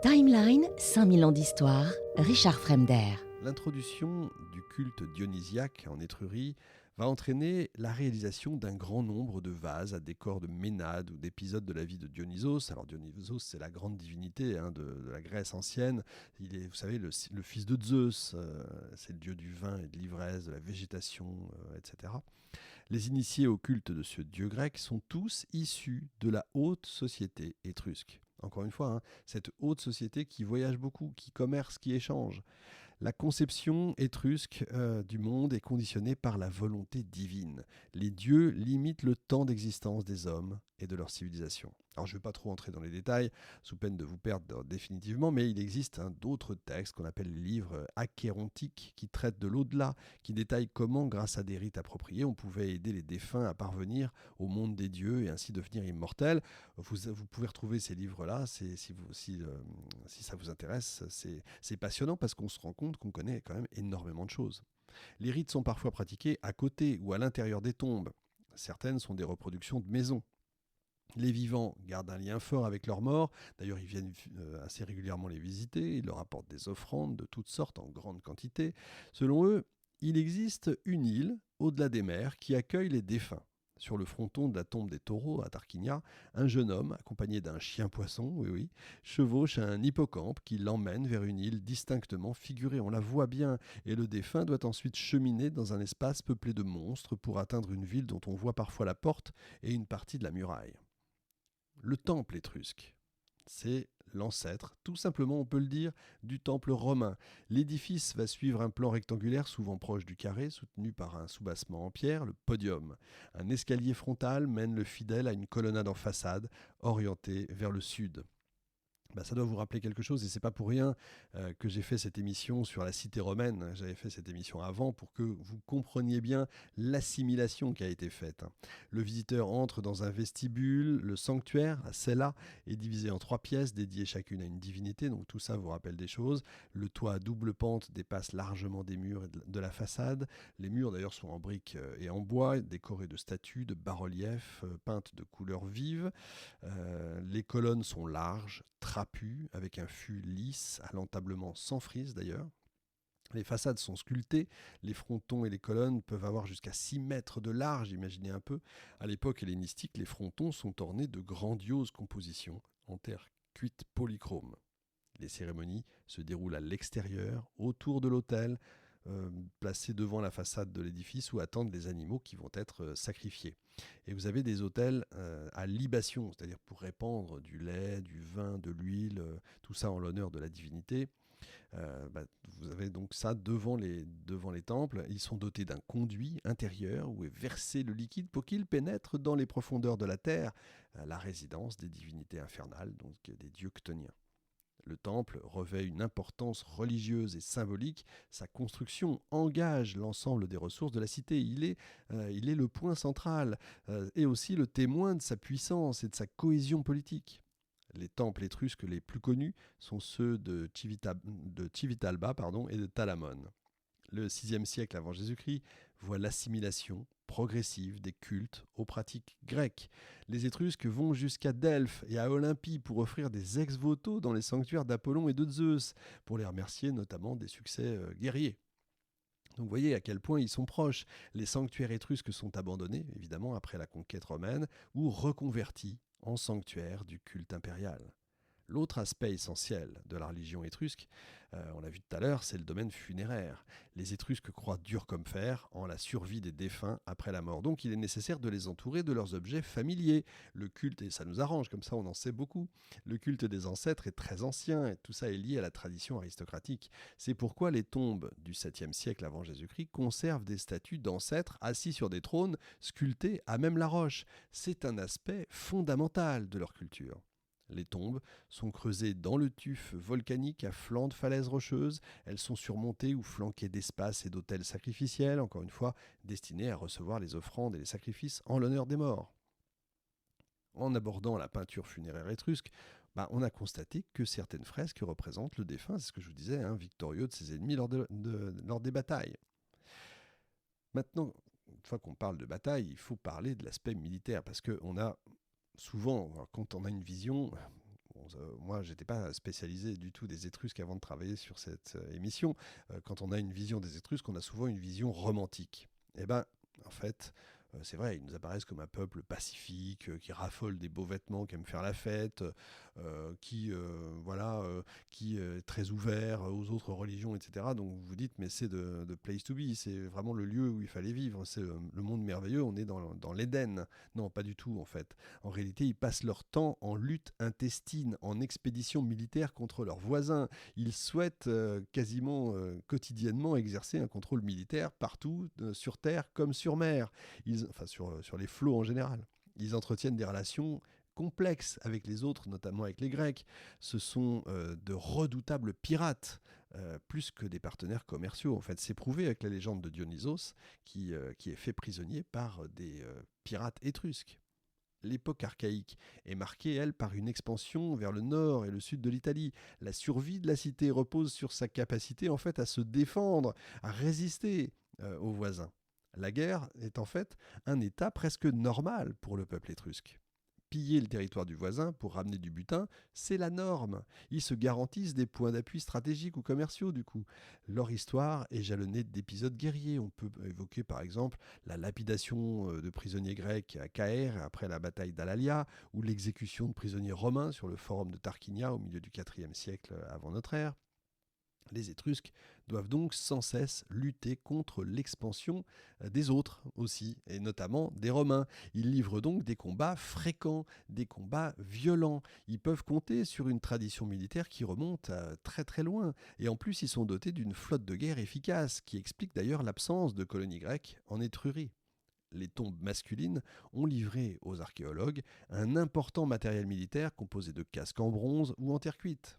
Timeline, 5000 ans d'histoire, Richard Fremder. L'introduction du culte dionysiaque en Étrurie va entraîner la réalisation d'un grand nombre de vases à décor de Ménade ou d'épisodes de la vie de Dionysos. Alors Dionysos, c'est la grande divinité de la Grèce ancienne. Il est, vous savez, le fils de Zeus. C'est le dieu du vin et de l'ivresse, de la végétation, etc. Les initiés au culte de ce dieu grec sont tous issus de la haute société étrusque. Encore une fois, cette haute société qui voyage beaucoup, qui commerce, qui échange. La conception étrusque du monde est conditionnée par la volonté divine. Les dieux limitent le temps d'existence des hommes et de leur civilisation. Alors je ne vais pas trop entrer dans les détails, sous peine de vous perdre définitivement, mais il existe d'autres textes qu'on appelle les livres achérontiques qui traitent de l'au-delà, qui détaillent comment, grâce à des rites appropriés, on pouvait aider les défunts à parvenir au monde des dieux et ainsi devenir immortels. Vous pouvez retrouver ces livres-là, si ça vous intéresse, c'est passionnant parce qu'on se rend compte qu'on connaît quand même énormément de choses. Les rites sont parfois pratiqués à côté ou à l'intérieur des tombes. Certaines sont des reproductions de maisons. Les vivants gardent un lien fort avec leurs morts. D'ailleurs, ils viennent assez régulièrement les visiter. Ils leur apportent des offrandes de toutes sortes en grande quantité. Selon eux, il existe une île au-delà des mers qui accueille les défunts. Sur le fronton de la tombe des taureaux à Tarquinia, un jeune homme, accompagné d'un chien-poisson, oui, chevauche un hippocampe qui l'emmène vers une île distinctement figurée. On la voit bien, et le défunt doit ensuite cheminer dans un espace peuplé de monstres pour atteindre une ville dont on voit parfois la porte et une partie de la muraille. Le temple étrusque, c'est l'ancêtre, tout simplement on peut le dire, du temple romain. L'édifice va suivre un plan rectangulaire souvent proche du carré, soutenu par un soubassement en pierre, le podium. Un escalier frontal mène le fidèle à une colonnade en façade, orientée vers le sud. Ça doit vous rappeler quelque chose et c'est pas pour rien que j'ai fait cette émission sur la cité romaine. J'avais fait cette émission avant pour que vous compreniez bien l'assimilation qui a été faite. Le visiteur entre dans un vestibule, le sanctuaire, la cella, est divisé en 3 pièces dédiées chacune à une divinité, donc tout ça vous rappelle des choses. Le toit à double pente dépasse largement des murs et de la façade. Les murs d'ailleurs sont en briques et en bois, décorés de statues, de bas-reliefs peintes de couleurs vives. Les colonnes sont larges, trapues, avec un fût lisse, à l'entablement sans frise d'ailleurs. Les façades sont sculptées, les frontons et les colonnes peuvent avoir jusqu'à 6 mètres de large, imaginez un peu. À l'époque hellénistique, les frontons sont ornés de grandioses compositions en terre cuite polychrome. Les cérémonies se déroulent à l'extérieur, autour de l'autel, placés devant la façade de l'édifice où attendent les animaux qui vont être sacrifiés. Et vous avez des autels à libation, c'est-à-dire pour répandre du lait, du vin, de l'huile, tout ça en l'honneur de la divinité. Vous avez donc ça devant les temples. Ils sont dotés d'un conduit intérieur où est versé le liquide pour qu'il pénètre dans les profondeurs de la terre, la résidence des divinités infernales, donc des dieux chtoniens. Le temple revêt une importance religieuse et symbolique. Sa construction engage l'ensemble des ressources de la cité. Il est le point central et aussi le témoin de sa puissance et de sa cohésion politique. Les temples étrusques les plus connus sont ceux de Civitalba et de Talamon. Le VIe siècle avant Jésus-Christ voit l'assimilation progressive des cultes aux pratiques grecques. Les Étrusques vont jusqu'à Delphes et à Olympie pour offrir des ex-voto dans les sanctuaires d'Apollon et de Zeus, pour les remercier notamment des succès guerriers. Donc vous voyez à quel point ils sont proches. Les sanctuaires étrusques sont abandonnés, évidemment, après la conquête romaine, ou reconvertis en sanctuaires du culte impérial. L'autre aspect essentiel de la religion étrusque, on l'a vu tout à l'heure, c'est le domaine funéraire. Les Étrusques croient dur comme fer en la survie des défunts après la mort. Donc il est nécessaire de les entourer de leurs objets familiers. Le culte, et ça nous arrange, comme ça on en sait beaucoup, le culte des ancêtres est très ancien et tout ça est lié à la tradition aristocratique. C'est pourquoi les tombes du 7e siècle avant Jésus-Christ conservent des statues d'ancêtres assis sur des trônes sculptés à même la roche. C'est un aspect fondamental de leur culture. Les tombes sont creusées dans le tuf volcanique à flanc de falaises rocheuses. Elles sont surmontées ou flanquées d'espaces et d'autels sacrificiels, encore une fois, destinés à recevoir les offrandes et les sacrifices en l'honneur des morts. En abordant la peinture funéraire étrusque, on a constaté que certaines fresques représentent le défunt, c'est ce que je vous disais, victorieux de ses ennemis lors des batailles. Maintenant, une fois qu'on parle de bataille, il faut parler de l'aspect militaire, parce qu'on a souvent, quand on a une vision, moi, j'étais pas spécialisé du tout des Étrusques avant de travailler sur cette émission. Quand on a une vision des Étrusques, on a souvent une vision romantique. Eh ben, en fait, c'est vrai, ils nous apparaissent comme un peuple pacifique, qui raffole des beaux vêtements, qui aime faire la fête, qui est très ouvert aux autres religions, etc. Donc vous vous dites, mais c'est de place to be, c'est vraiment le lieu où il fallait vivre, c'est le monde merveilleux, on est dans l'Éden. Non, pas du tout en fait. En réalité, ils passent leur temps en lutte intestine, en expédition militaire contre leurs voisins. Ils souhaitent quasiment quotidiennement exercer un contrôle militaire partout, sur terre comme sur mer. Sur les flots en général. Ils entretiennent des relations complexes avec les autres, notamment avec les Grecs. Ce sont de redoutables pirates, plus que des partenaires commerciaux. En fait, c'est prouvé avec la légende de Dionysos, qui est fait prisonnier par des pirates étrusques. L'époque archaïque est marquée, elle, par une expansion vers le nord et le sud de l'Italie. La survie de la cité repose sur sa capacité, en fait, à se défendre, à résister aux voisins. La guerre est en fait un état presque normal pour le peuple étrusque. Piller le territoire du voisin pour ramener du butin, c'est la norme. Ils se garantissent des points d'appui stratégiques ou commerciaux du coup. Leur histoire est jalonnée d'épisodes guerriers. On peut évoquer par exemple la lapidation de prisonniers grecs à Caër après la bataille d'Alalia ou l'exécution de prisonniers romains sur le forum de Tarquinia au milieu du IVe siècle avant notre ère. Les Étrusques doivent donc sans cesse lutter contre l'expansion des autres aussi, et notamment des Romains. Ils livrent donc des combats fréquents, des combats violents. Ils peuvent compter sur une tradition militaire qui remonte à très très loin. Et en plus, ils sont dotés d'une flotte de guerre efficace, qui explique d'ailleurs l'absence de colonies grecques en Étrurie. Les tombes masculines ont livré aux archéologues un important matériel militaire composé de casques en bronze ou en terre cuite.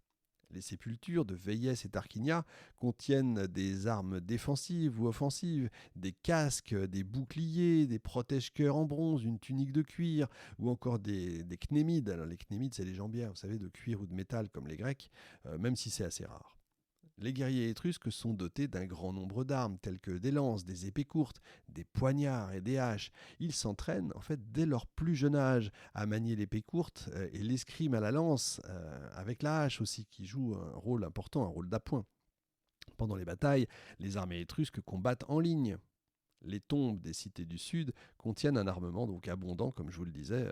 Les sépultures de Véies et Tarquinia contiennent des armes défensives ou offensives, des casques, des boucliers, des protège-cœurs en bronze, une tunique de cuir ou encore des cnémides. Alors, les cnémides, c'est les jambières, vous savez, de cuir ou de métal comme les Grecs, même si c'est assez rare. Les guerriers étrusques sont dotés d'un grand nombre d'armes, telles que des lances, des épées courtes, des poignards et des haches. Ils s'entraînent en fait dès leur plus jeune âge à manier l'épée courte et l'escrime à la lance, avec la hache aussi, qui joue un rôle important, un rôle d'appoint. Pendant les batailles, les armées étrusques combattent en ligne. Les tombes des cités du Sud contiennent un armement donc abondant, comme je vous le disais,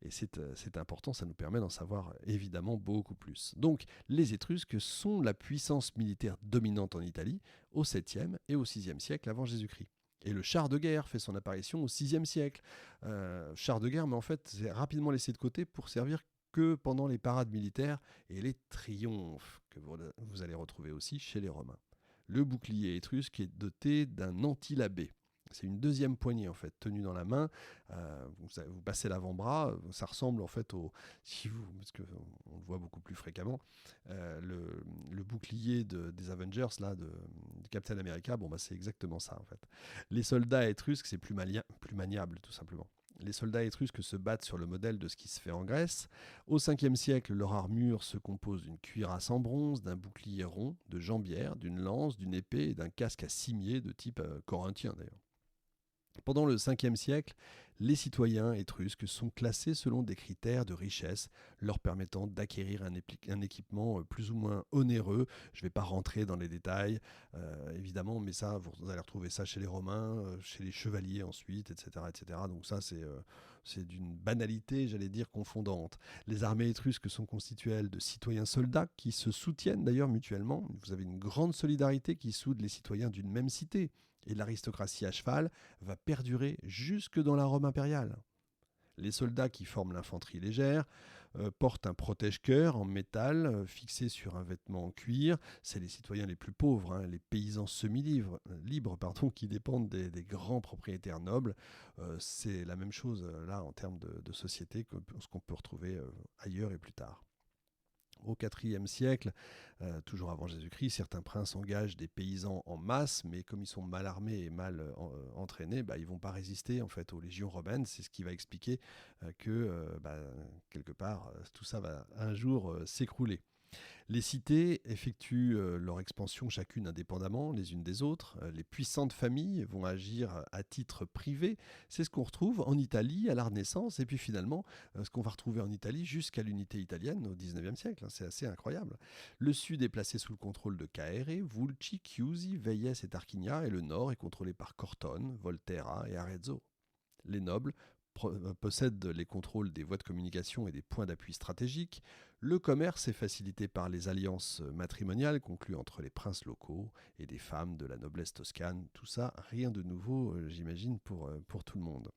et c'est important, ça nous permet d'en savoir évidemment beaucoup plus. Donc les Étrusques sont la puissance militaire dominante en Italie au 7e et au 6e siècle avant Jésus-Christ. Et le char de guerre fait son apparition au 6e siècle. Char de guerre, mais en fait, c'est rapidement laissé de côté pour servir que pendant les parades militaires et les triomphes que vous allez retrouver aussi chez les Romains. Le bouclier étrusque est doté d'un antilabé. C'est une deuxième poignée en fait, tenue dans la main. Vous passez l'avant-bras, ça ressemble en fait parce qu'on le voit beaucoup plus fréquemment, le bouclier des Avengers là, de Captain America. Bon bah c'est exactement ça en fait. Les soldats étrusques c'est plus maniable tout simplement. Les soldats étrusques se battent sur le modèle de ce qui se fait en Grèce. Au 5e siècle, leur armure se compose d'une cuirasse en bronze, d'un bouclier rond, de jambières, d'une lance, d'une épée et d'un casque à cimier de type corinthien d'ailleurs. Pendant le 5e siècle, les citoyens étrusques sont classés selon des critères de richesse leur permettant d'acquérir un équipement plus ou moins onéreux. Je ne vais pas rentrer dans les détails, évidemment, mais ça, vous allez retrouver ça chez les Romains, chez les chevaliers ensuite, etc. etc. Donc ça, c'est d'une banalité, j'allais dire, confondante. Les armées étrusques sont constituées de citoyens soldats qui se soutiennent d'ailleurs mutuellement. Vous avez une grande solidarité qui soude les citoyens d'une même cité. Et l'aristocratie à cheval va perdurer jusque dans la Rome impériale. Les soldats qui forment l'infanterie légère portent un protège-cœur en métal fixé sur un vêtement en cuir. C'est les citoyens les plus pauvres, les paysans semi-libres qui dépendent des grands propriétaires nobles. C'est la même chose là en termes de société que ce qu'on peut retrouver ailleurs et plus tard. Au IVe siècle, toujours avant Jésus-Christ, certains princes engagent des paysans en masse, mais comme ils sont mal armés et mal entraînés, ils ne vont pas résister en fait aux légions romaines. C'est ce qui va expliquer que quelque part tout ça va un jour s'écrouler. Les cités effectuent leur expansion chacune indépendamment les unes des autres. Les puissantes familles vont agir à titre privé. C'est ce qu'on retrouve en Italie à la Renaissance et puis finalement ce qu'on va retrouver en Italie jusqu'à l'unité italienne au XIXe siècle. C'est assez incroyable. Le sud est placé sous le contrôle de Caere, Vulci, Chiusi, Veyes et Tarquinia et le nord est contrôlé par Cortone, Volterra et Arezzo. Les nobles possèdent les contrôles des voies de communication et des points d'appui stratégiques. Le commerce est facilité par les alliances matrimoniales conclues entre les princes locaux et des femmes de la noblesse toscane. Tout ça, rien de nouveau, j'imagine, pour tout le monde.